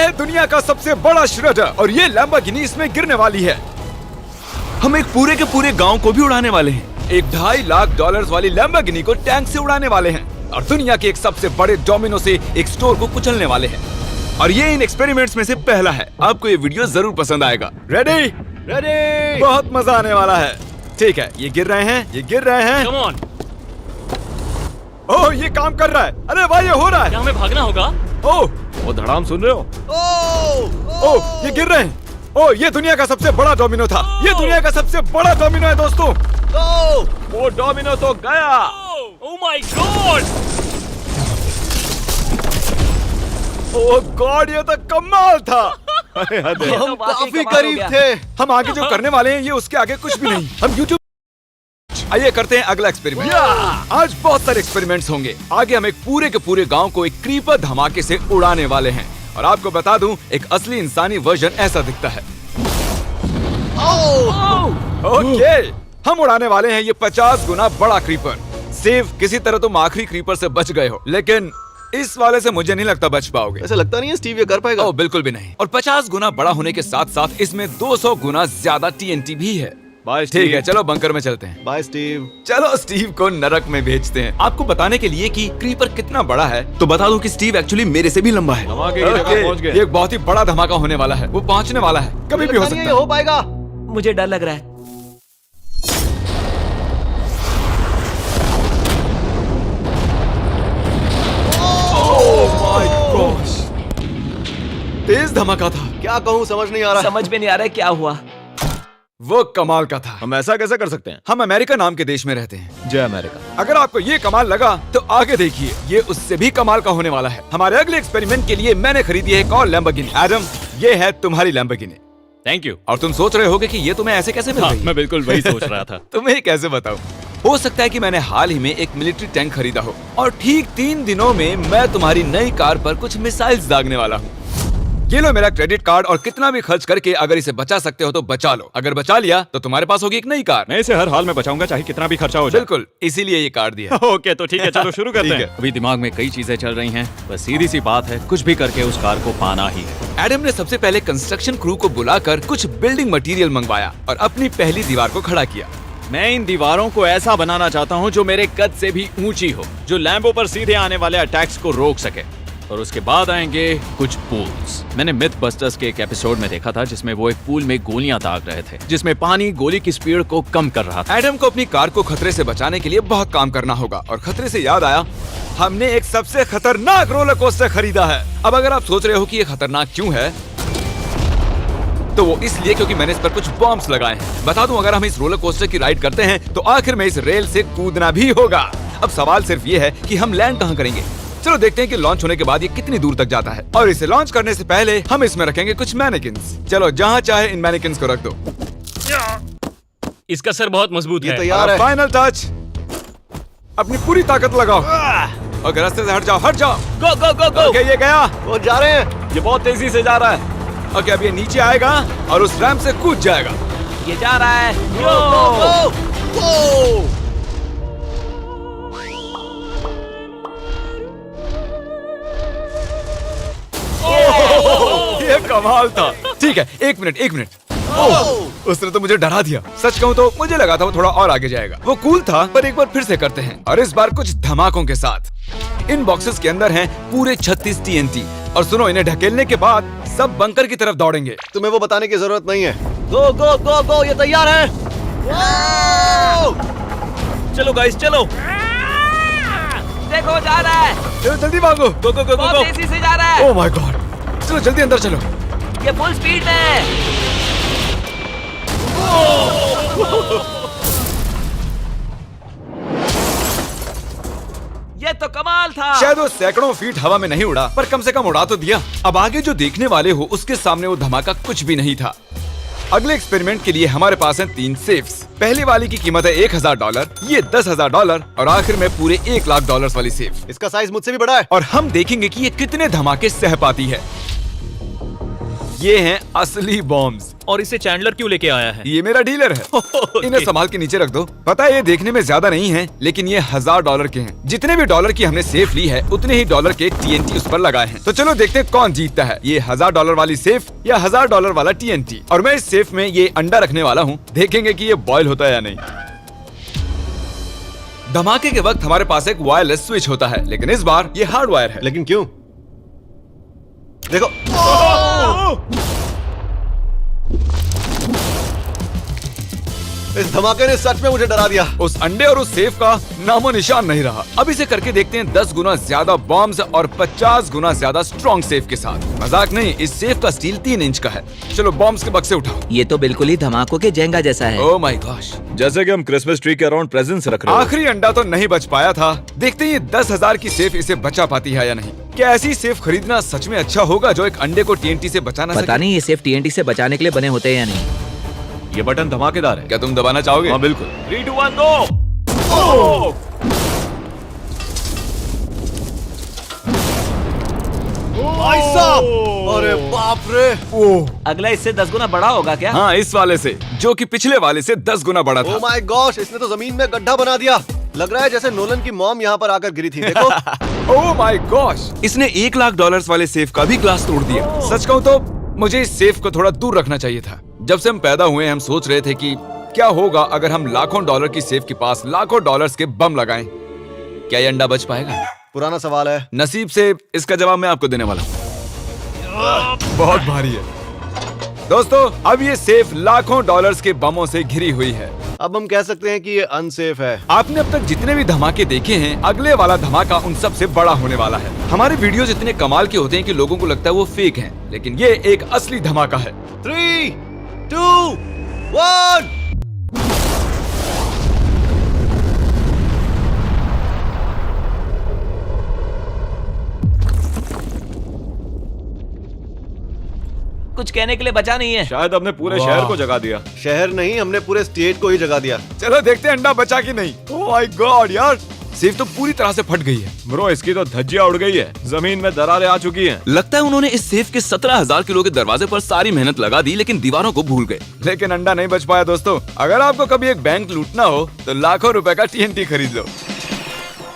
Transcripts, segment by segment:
है दुनिया का सबसे बड़ा श्रेडर और ये लैम्बोर्गिनी इसमें गिरने वाली है। हम एक पूरे के पूरे गांव को भी उड़ाने वाले हैं। एक $2.5 लाख वाली लैम्बोर्गिनी को टैंक से उड़ाने वाले हैं और दुनिया के एक सबसे बड़े डोमिनो से एक स्टोर को कुचलने वाले हैं। और ये इन एक्सपेरिमेंट्स में से पहला है। आपको ये वीडियो जरूर पसंद आएगा। रेडी? रेडी। बहुत मजा आने वाला है। ठीक है, ये गिर रहे हैं, ये गिर रहे हैं। Come on. ओह, ये काम कर रहा है। अरे भाई, ये हो रहा है। क्या हमें भागना होगा? ओह, वो धड़ाम सुन रहे हो? ओह, ये गिर रहे हैं। ओह, ये दुनिया का सबसे बड़ा डोमिनो था। ये दुनिया का सबसे बड़ा डोमिनो है दोस्तों। वो डोमिनो तो गया। Oh my God! Oh God, ये तो कमाल था। हम काफी करीब थे। हम आगे जो करने वाले हैं ये उसके आगे कुछ भी नहीं। हम YouTube आइए करते हैं अगला एक्सपेरिमेंट। आज बहुत सारे एक्सपेरिमेंट्स होंगे। आगे हम एक पूरे के पूरे गांव को एक क्रीपर धमाके से उड़ाने वाले हैं और आपको बता दूं, एक असली इंसानी वर्जन ऐसा दिखता है। ओके, हम उड़ाने वाले हैं ये 50 गुना बड़ा क्रीपर। सेव, किसी तरह तुम आखिरी क्रीपर से बच गए हो, लेकिन इस वाले से मुझे नहीं लगता बच पाओगे। ऐसा लगता नहीं है स्टीव ये कर पाएगा। ओह बिल्कुल भी नहीं। और 50 गुना बड़ा होने के साथ साथ इसमें 200 गुना ज्यादा TNT भी है। बाय ठीक है, चलो बंकर में चलते हैं। Bye Steve. चलो स्टीव को नरक में भेजते हैं। आपको बताने के लिए कि क्रीपर कितना बड़ा है तो बता दूं कि स्टीव एक्चुअली मेरे से भी लंबा है। धमाके की जगह पहुंच गए। ये एक बहुत ही बड़ा धमाका होने वाला है। वो पहुंचने वाला है, कभी भी हो सकता है। हो पाएगा। मुझे डर लग रहा है। तेज धमाका था। क्या कहूँ समझ नहीं आ रहा। समझ में नहीं आ रहा है क्या हुआ। वो कमाल का था। हम ऐसा कैसे कर सकते हैं? हम अमेरिका नाम के देश में रहते हैं। जय अमेरिका। अगर आपको ये कमाल लगा तो आगे देखिए, ये उससे भी कमाल का होने वाला है। हमारे अगले एक्सपेरिमेंट के लिए मैंने खरीदी है एक और लैम्बोर्गिनी। एडम, ये है तुम्हारी लैम्बोर्गिनी। Thank you. और तुम सोच रहे होगे कि ये तुम्हें ऐसे कैसे मिल रही है? मैं बिल्कुल वही सोच रहा था। तुम्हें कैसे बताऊं? हो सकता है कि मैंने हाल ही में एक मिलिट्री टैंक खरीदा हो और ठीक 3 दिनों में मैं तुम्हारी नई कार पर कुछ मिसाइल्स दागने वाला हूँ। ये लो मेरा क्रेडिट कार्ड और कितना भी खर्च करके अगर इसे बचा सकते हो तो बचा लो। अगर बचा लिया तो तुम्हारे पास होगी एक नई कार। मैं इसे हर हाल में बचाऊंगा, चाहे कितना भी खर्चा हो जाए। बिल्कुल, इसीलिए ये कार्ड दिया। ओके, तो ठीक है, चलो शुरू करते ठीक हैं। है। अभी दिमाग में कई चीजें चल रही हैं, बस सीधी सी बात है, कुछ भी करके उस कार को पाना ही है। एडम ने सबसे पहले कंस्ट्रक्शन क्रू को बुलाकर कुछ बिल्डिंग मटेरियल मंगवाया और अपनी पहली दीवार को खड़ा किया। मैं इन दीवारों को ऐसा बनाना चाहता हूँ जो मेरे कद से भी ऊंची हो, जो लैम्बो पर सीधे आने वाले अटैक्स को रोक सके। और उसके बाद आएंगे कुछ पूल्स। मैंने मिथ बस्टर्स के एक एपिसोड में देखा था जिसमें वो एक पूल में गोलियां दाग रहे थे, जिसमें पानी गोली की स्पीड को कम कर रहा था। एडम को अपनी कार को खतरे से बचाने के लिए बहुत काम करना होगा और खतरे से याद आया, हमने एक सबसे खतरनाक रोलर कोस्टर खरीदा है। अब अगर आप सोच रहे हो कि ये खतरनाक क्यों है, तो वो इसलिए क्योंकि मैंने इस पर कुछ बॉम्ब्स लगाए हैं। बता दूं, अगर हम इस रोलर कोस्टर की राइड करते हैं तो आखिर में इस रेल से कूदना भी होगा। अब सवाल सिर्फ ये है कि हम लैंड कहाँ करेंगे। चलो देखते हैं कि लॉन्च होने के बाद ये कितनी दूर तक जाता है। और इसे लॉन्च करने से पहले हम इसमें रखेंगे कुछ मैनिकिन्स। चलो जहाँ चाहे इन मैनिकिन्स को रख दो। इसका सर बहुत मजबूत है। तैयार है। Final touch. अपनी पूरी ताकत लगाओ। ओके, रास्ते से हट जाओ, हट जाओ। गो गो गो गो। ओके, ये गया। वो जा रहे हैं, ये बहुत तेजी से जा रहा है। ओके, अब ये नीचे आएगा और उस रैंप से कूद जाएगा। ये जा रहा है। ये कमाल था। ठीक है, एक मिनट। ओह, उसने तो मुझे डरा दिया। सच कहूँ तो मुझे लगा था वो थोड़ा और आगे जाएगा। वो कूल था, पर एक बार फिर से करते हैं और इस बार कुछ धमाकों के साथ। इन बॉक्सेस के अंदर हैं पूरे 36 TNT। और सुनो, इन्हें ढकेलने के बाद सब बंकर की तरफ दौड़ेंगे। तुम्हें वो बताने की जरूरत नहीं है। गो गो गो गो, ये तैयार है। चलो गाइस, चलो। देखो जा रहा है। चलो जल्दी भागो। गो गो गो गो बहुत गो। तेजी से जा रहा है। ओह माय गॉड, चलो जल्दी अंदर चलो। ये फुल स्पीड में। ये तो कमाल था। शायद वो सैकड़ों फीट हवा में नहीं उड़ा, पर कम से कम उड़ा तो दिया। अब आगे जो देखने वाले हो उसके सामने वो धमाका कुछ भी नहीं था। अगले एक्सपेरिमेंट के लिए हमारे पास हैं 3 सेफ्स। पहली वाली की कीमत है $1000, ये $10,000 और आखिर में पूरे $1 लाख वाली सेफ। इसका साइज मुझसे भी बड़ा है। और हम देखेंगे कि ये कितने धमाके सह पाती है। ये हैं असली बॉम्ब्स। और इसे चैंडलर क्यों लेके आया है? ये मेरा डीलर है। इन्हें संभाल के नीचे रख दो। पता है ये देखने में ज्यादा नहीं है, लेकिन ये $1000 के हैं। जितने भी डॉलर की हमने सेफ ली है, उतने ही डॉलर के TNT उस पर लगाए हैं। तो चलो देखते हैं कौन जीतता है, ये $1000 वाली सेफ या $1000 वाला TNT। और मैं इस सेफ में ये अंडा रखने वाला हूँ, देखेंगे कि ये बॉयल होता है या नहीं। धमाके के वक्त हमारे पास एक वायरलेस स्विच होता है, लेकिन इस बार ये हार्ड वायर है। लेकिन क्यों? देखो, इस धमाके ने सच में मुझे डरा दिया। उस अंडे और उस सेफ का नामो निशान नहीं रहा। अब इसे करके देखते हैं 10 गुना ज्यादा बॉम्ब्स और 50 गुना ज्यादा स्ट्रॉन्ग सेफ के साथ। मजाक नहीं, इस सेफ का स्टील 3 इंच का है। चलो बॉम्ब्स के बक्से उठाओ। ये तो बिल्कुल ही धमाकों के जेंगा जैसा है। ओह माय गॉश, जैसे कि हम क्रिसमस ट्री के अराउंड प्रेजेंट्स रख रहे हैं। आखिरी अंडा तो नहीं बच पाया था। देखते हैं ये 10,000 की सेफ इसे बचा पाती है या नहीं। क्या ऐसी सेफ खरीदना सच में अच्छा होगा जो एक अंडे को TNT से बचा ना सके? पता नहीं ये सेफ TNT से बचाने के लिए बने होते हैं या नहीं। ये बटन धमाकेदार है। क्या तुम दबाना चाहोगे? हाँ बिल्कुल। 3, 2, 1 गो। भाई साहब, अरे बाप रे। ओह अगला इससे 10 गुना बड़ा होगा क्या? हाँ, इस वाले से, जो कि पिछले वाले से 10 गुना बड़ा ओह था। माय गॉश, इसने तो जमीन में गड्ढा बना दिया। लग रहा है जैसे नोलन की मॉम यहाँ पर आकर गिरी थी। देखो। ओह माय गॉश, इसने $1,00,000 वाले सेफ का भी ग्लास तोड़ दिया। सच कहूँ तो मुझे इस सेफ को थोड़ा दूर रखना चाहिए था। जब से हम पैदा हुए हम सोच रहे थे कि क्या होगा अगर हम लाखों डॉलर की सेफ के पास लाखों डॉलर्स के बम लगाएं। क्या ये अंडा बच पाएगा? पुराना सवाल है। नसीब से इसका जवाब मैं आपको देने वाला हूँ। बहुत भारी है दोस्तों। अब ये सेफ लाखों डॉलर्स के बमों से घिरी हुई है। अब हम कह सकते हैं कि ये अनसेफ है। आपने अब तक जितने भी धमाके देखे हैं, अगले वाला धमाका उन सब से बड़ा होने वाला है। हमारे वीडियोस इतने कमाल के होते हैं कि लोगों को लगता है वो फेक हैं, लेकिन ये एक असली धमाका है। 3, 2, 1। कुछ कहने के लिए बचा नहीं है। शायद हमने पूरे शहर को जगा दिया। शहर नहीं, हमने पूरे स्टेट को ही जगा दिया। चलो देखते हैं अंडा बचा कि नहीं। ओह माय गॉड यार, सेफ तो पूरी तरह से फट गई है। ब्रो, इसकी तो धज्जियां उड़ गई है। जमीन में दरारें आ चुकी हैं। लगता है उन्होंने इस सेफ के 17,000 किलो के दरवाजे पर सारी मेहनत लगा दी, लेकिन दीवारों को भूल गए। लेकिन अंडा नहीं बच पाया दोस्तों। अगर आपको कभी एक बैंक लूटना हो तो लाखों रुपए का TNT खरीद लो।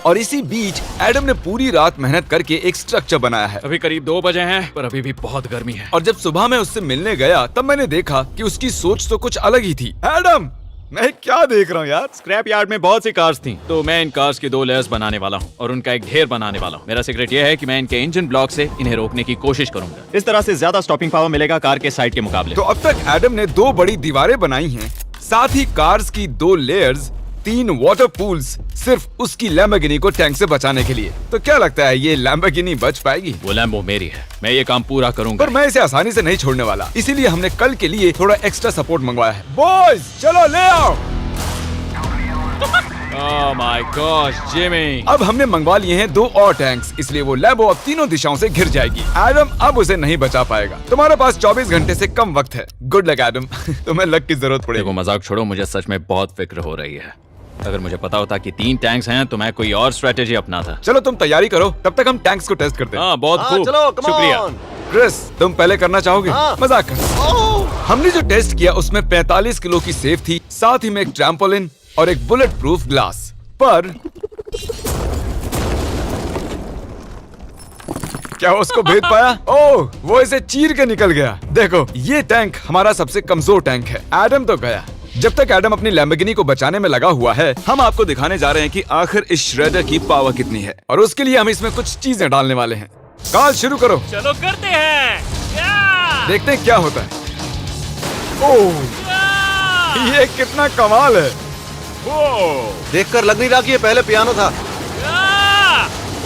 और इसी बीच एडम ने पूरी रात मेहनत करके एक स्ट्रक्चर बनाया है। अभी करीब 2 बजे हैं, पर अभी भी बहुत गर्मी है। और जब सुबह मैं उससे मिलने गया तब मैंने देखा कि उसकी सोच तो कुछ अलग ही थी। एडम, मैं क्या देख रहा हूँ यार? स्क्रैप यार्ड में बहुत सी कार्स थी, तो मैं इन कार्स की 2 लेयर्स बनाने वाला हूँ और उनका एक ढेर बनाने वाला हूँ। मेरा सीक्रेट ये है कि मैं इनके इंजन ब्लॉक से इन्हें रोकने की कोशिश करूंगा। इस तरह से ज्यादा स्टॉपिंग पावर मिलेगा कार के साइड के मुकाबले। तो अब तक एडम ने 2 बड़ी दीवारें बनाई हैं, साथ ही कार्स की 2 लेयर्स, 3 वाटर पूल्स, सिर्फ उसकी लैम्बोर्गिनी को टैंक से बचाने के लिए। तो क्या लगता है ये लैम्बोर्गिनी बच पाएगी? वो लैम्बो मेरी है, मैं ये काम पूरा करूंगा। पर मैं इसे आसानी से नहीं छोड़ने वाला, इसीलिए हमने कल के लिए थोड़ा एक्स्ट्रा सपोर्ट मंगवाया है। बॉयज चलो ले आओ। Oh my gosh Jimmy. अब हमने मंगवा लिए हैं 2 और टैंक्स, इसलिए वो लैम्बो अब तीनों दिशाओं से घिर जाएगी। एडम अब उसे नहीं बचा पाएगा। तुम्हारे पास 24 घंटे से कम वक्त है। Good luck Adam. तुम्हें लक की जरूरत पड़ेगी। देखो मजाक छोड़ो, मुझे सच में बहुत फिक्र हो रही है। अगर मुझे पता होता कि 3 टैंक्स हैं तो मैं कोई और स्ट्रेटेजी अपनाता। चलो तुम तैयारी करो, तब तक हम टैंक्स को टेस्ट करते हैं। हाँ बहुत हाँ, खूब, चलो, come शुक्रिया। on। क्रिस, तुम पहले करना चाहोगे? हाँ। मजाक कर। हमने जो टेस्ट किया उसमें 45 किलो की सेफ थी, साथ ही में एक ट्रैम्पोलिन और एक बुलेट प्रूफ ग्लास। पर क्या उसको भेद पाया? ओह, वो इसे चीर के निकल गया। देखो, ये टैंक हमारा सबसे कमजोर टैंक है। एडम तो गया। जब तक एडम अपनी लैम्बोर्गिनी को बचाने में लगा हुआ है, हम आपको दिखाने जा रहे हैं कि आखिर इस श्रेडर की पावर कितनी है, और उसके लिए हम इसमें कुछ चीजें डालने वाले हैं। कार्ल शुरू करो। चलो करते हैं। देखते हैं क्या होता है। ओह, ये कितना कमाल है। देखकर लग नहीं रहा कि ये पहले पियानो था।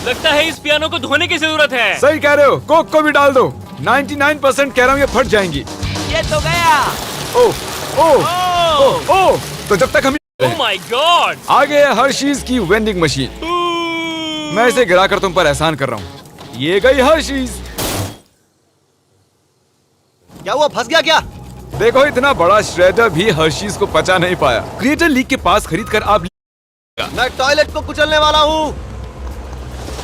लगता है इस पियानो को धोने की जरूरत है। सही कह रहे हो, कोक को भी डाल दो। 99% कह रहा हूँ ये फट जाएंगी। ये तो गया। ओह ओह ओह ओह, तो जब तक हम ओह माय गॉड। आगे है हर्शीज की वेंडिंग मशीन। मैं इसे गिराकर तुम पर एहसान कर रहा हूँ। ये गई हर्शीज। क्या हुआ, फंस गया क्या? देखो, इतना बड़ा श्रेडर भी हर्शीज को पचा नहीं पाया। क्रिएटर लीग के पास खरीद कर आप मैं टॉयलेट को कुचलने वाला हूँ।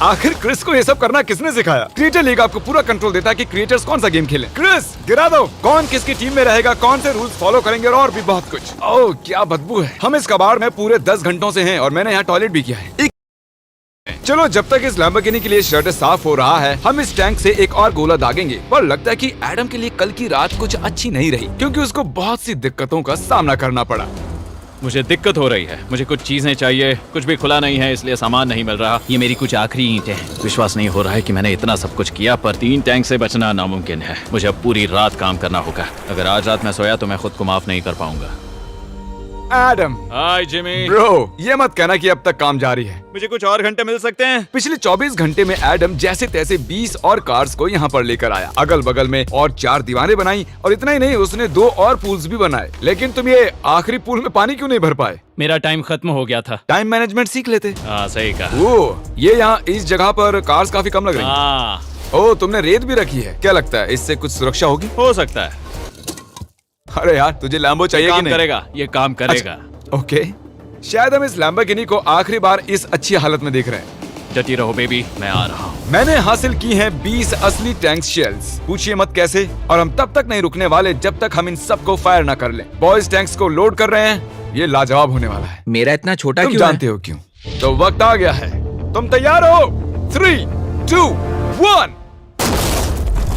आखिर क्रिस को ये सब करना किसने सिखाया? क्रिएटर लीग आपको पूरा कंट्रोल देता है कि क्रिएटर्स कौन सा गेम खेलें। क्रिस गिरा दो, कौन किसकी टीम में रहेगा, कौन से रूल्स फॉलो करेंगे और भी बहुत कुछ। ओह क्या बदबू है। हम इस कबाड़ में पूरे 10 घंटों से हैं और मैंने यहाँ टॉयलेट भी किया है। चलो जब तक इस लैम्बोर्गिनी के लिए शर्ट साफ हो रहा है, हम इस टैंक से एक और गोला दागेंगे। पर लगता है कि एडम के लिए कल की रात कुछ अच्छी नहीं रही, क्योंकि उसको बहुत सी दिक्कतों का सामना करना पड़ा। मुझे दिक्कत हो रही है, मुझे कुछ चीजें चाहिए, कुछ भी खुला नहीं है इसलिए सामान नहीं मिल रहा। ये मेरी कुछ आखिरी ईंटें हैं। विश्वास नहीं हो रहा है कि मैंने इतना सब कुछ किया पर 3 टैंक से बचना नामुमकिन है। मुझे अब पूरी रात काम करना होगा। अगर आज रात मैं सोया तो मैं खुद को माफ नहीं कर पाऊंगा। एडम, हाय जिमी। ब्रो, ये मत कहना कि अब तक काम जारी है। मुझे कुछ और घंटे मिल सकते हैं? पिछले 24 घंटे में एडम जैसे तैसे 20 और कार्स को यहाँ पर लेकर आया, अगल बगल में और 4 दीवारें बनाई, और इतना ही नहीं उसने 2 और पूल्स भी बनाए। लेकिन तुम ये आखिरी पूल में पानी क्यों नहीं भर पाए? मेरा टाइम खत्म हो गया था। टाइम मैनेजमेंट सीख लेते। हाँ सही कहा। ओ, ये यहाँ इस जगह पर कार्स काफी कम लग रही हैं। हाँ ओ, तुमने रेत भी रखी है। क्या लगता है इससे कुछ सुरक्षा होगी? हो सकता है। अरे यार, तुझे लैम्बो चाहिए कि काम नहीं? करेगा, ये काम करेगा। ओके, शायद हम इस लैम्बोर्गिनी को आखिरी बार इस अच्छी हालत में देख रहे हैं। डटी रहो बेबी, मैं आ रहा हूँ। मैंने हासिल की हैं 20 असली टैंक शेल्स। पूछिए मत कैसे, और हम तब तक नहीं रुकने वाले जब तक हम इन सबको फायर ना कर लें। बॉयज टैंक्स को लोड कर रहे हैं, ये लाजवाब होने वाला है। मेरा इतना छोटा तुम क्यों जानते हो क्यों? तो वक्त आ गया है। तुम तैयार हो? 3, 2, 1।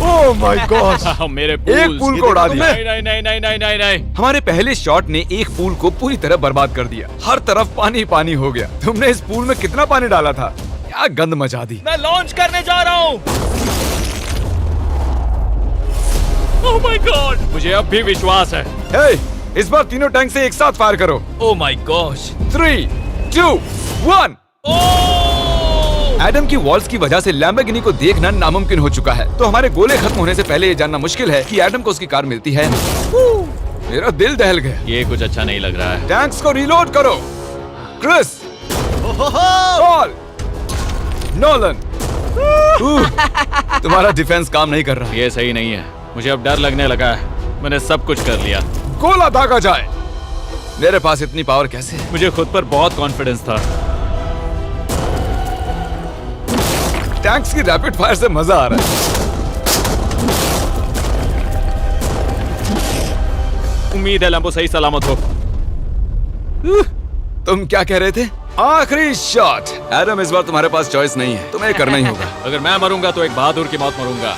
ओह माय गॉड, मेरे एक पूल को उड़ा दिया। नहीं नहीं नहीं नहीं नहीं नहीं नहीं। हमारे पहले शॉट ने एक पूल को पूरी तरह बर्बाद कर दिया। हर तरफ पानी पानी हो गया। तुमने इस पूल में कितना पानी डाला था? क्या गंद मचा दी। मैं लॉन्च करने जा रहा हूँ। ओह माय गॉड, मुझे अब भी विश्वास है। हे, इस बार तीनों टैंक से एक साथ फायर करो। Oh my gosh. 3, 2, 1। एडम की वॉल्स की वजह से लैम्बोर्गिनी को देखना नामुमकिन हो चुका है। तो हमारे गोले खत्म होने से पहले ये जानना मुश्किल है कि एडम को उसकी कार मिलती है। मेरा दिल दहल गया। ये कुछ अच्छा नहीं लग रहा है। टैंक्स को रीलोड करो। Chris, Paul, Nolan. तुम्हारा डिफेंस काम नहीं कर रहा। ये सही नहीं है। मुझे अब डर लगने लगा है। मैंने सब कुछ कर लिया। गोला दागा जाए। मेरे पास इतनी पावर कैसे है? मुझे खुद पर बहुत कॉन्फिडेंस था। टैंक्स की रैपिड फायर से मजा आ रहा है। उम्मीद है लैम्बो सही सलामत हो। तुम क्या कह रहे थे? आखिरी शॉट। एडम, इस बार तुम्हारे पास चॉइस नहीं है, तुम्हें करना ही होगा। अगर मैं मरूंगा तो एक बहादुर की मौत मरूंगा।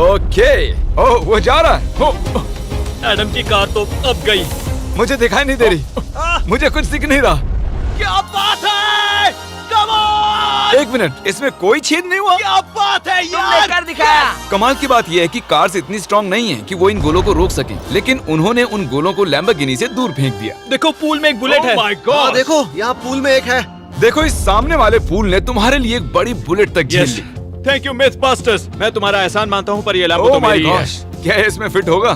ओके। ओह, वो जा रहा है। एडम की कार तो अब गई। मुझे दिखाई नहीं दे रही। मुझे कुछ दिख नहीं रहा। क्या बात है? Come on! एक मिनट, इसमें कोई छेद नहीं हुआ? क्या बात है तुमने यार? कर दिखाया। कमाल की बात यह है कि कार्स इतनी स्ट्रांग नहीं है कि वो इन गोलों को रोक सकें, लेकिन उन्होंने उन गोलों को लैम्बोर्गिनी से दूर फेंक दिया। देखो पूल में एक बुलेट है। माय हाँ, गॉड। देखो यहाँ पूल में एक है। देखो, इस सामने वाले पूल ने तुम्हारे लिए एक बड़ी बुलेट तक झेल ली। Thank you MythBusters. मैं तुम्हारा एहसान मानता हूँ पर ये लैम्बो ओह तो माय मेरी है। गॉश, क्या इसमें फिट होगा?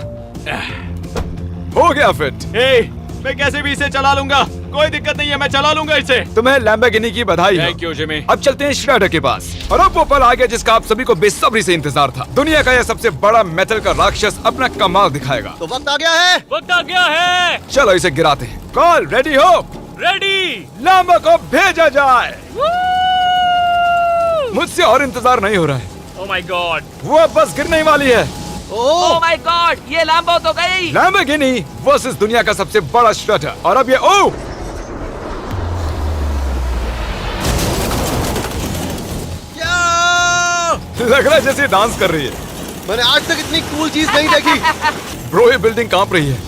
हो गया फिट। हे, मैं कैसे भी इसे चला लूंगा। कोई दिक्कत नहीं है, मैं चला लूंगा इसे। तुम्हें लैम्बोर्गिनी की बधाई हो। Thank you Jimmy. अब चलते हैं श्रेडर के पास। और अब वो पल आ गया जिसका आप सभी को बेसब्री से इंतजार था। दुनिया का यह सबसे बड़ा मेटल का राक्षस अपना कमाल दिखाएगा। तो वक्त आ गया है। वक्त आ गया है। चलो इसे गिराते हैं। कॉल रेडी हो? रेडी। लैम्बो को भेजा जाए। मुझसे और इंतजार नहीं हो रहा है। Oh my God. वो अब बस गिरने ही वाली है। ओह माय गॉड, ये लैम्बो तो गई। लैम्बोर्गिनी वर्सेस दुनिया का सबसे बड़ा श्रेडर। और अब ये ओ लग रहा है जैसे डांस कर रही है। मैंने आज तक इतनी कूल चीज नहीं देखी। ब्रो, ये बिल्डिंग कांप रही है।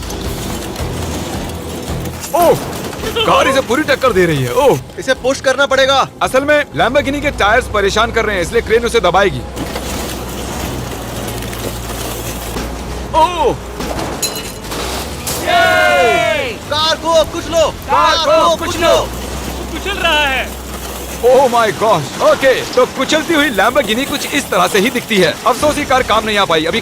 ओह, कार इसे पूरी टक्कर दे रही है। ओह, इसे पुश करना पड़ेगा। असल में लैम्बोर्गिनी के टायर्स परेशान कर रहे हैं, इसलिए क्रेन उसे दबाएगी। ओह, कार को कुछ लो। कार को कुछ लो। कुचल रहा है। Oh my God. ओके, तो कुचलती हुई लैम्बोर्गिनी कुछ इस तरह से ही दिखती है। अफसोस ये कार काम नहीं आ पाई। अभी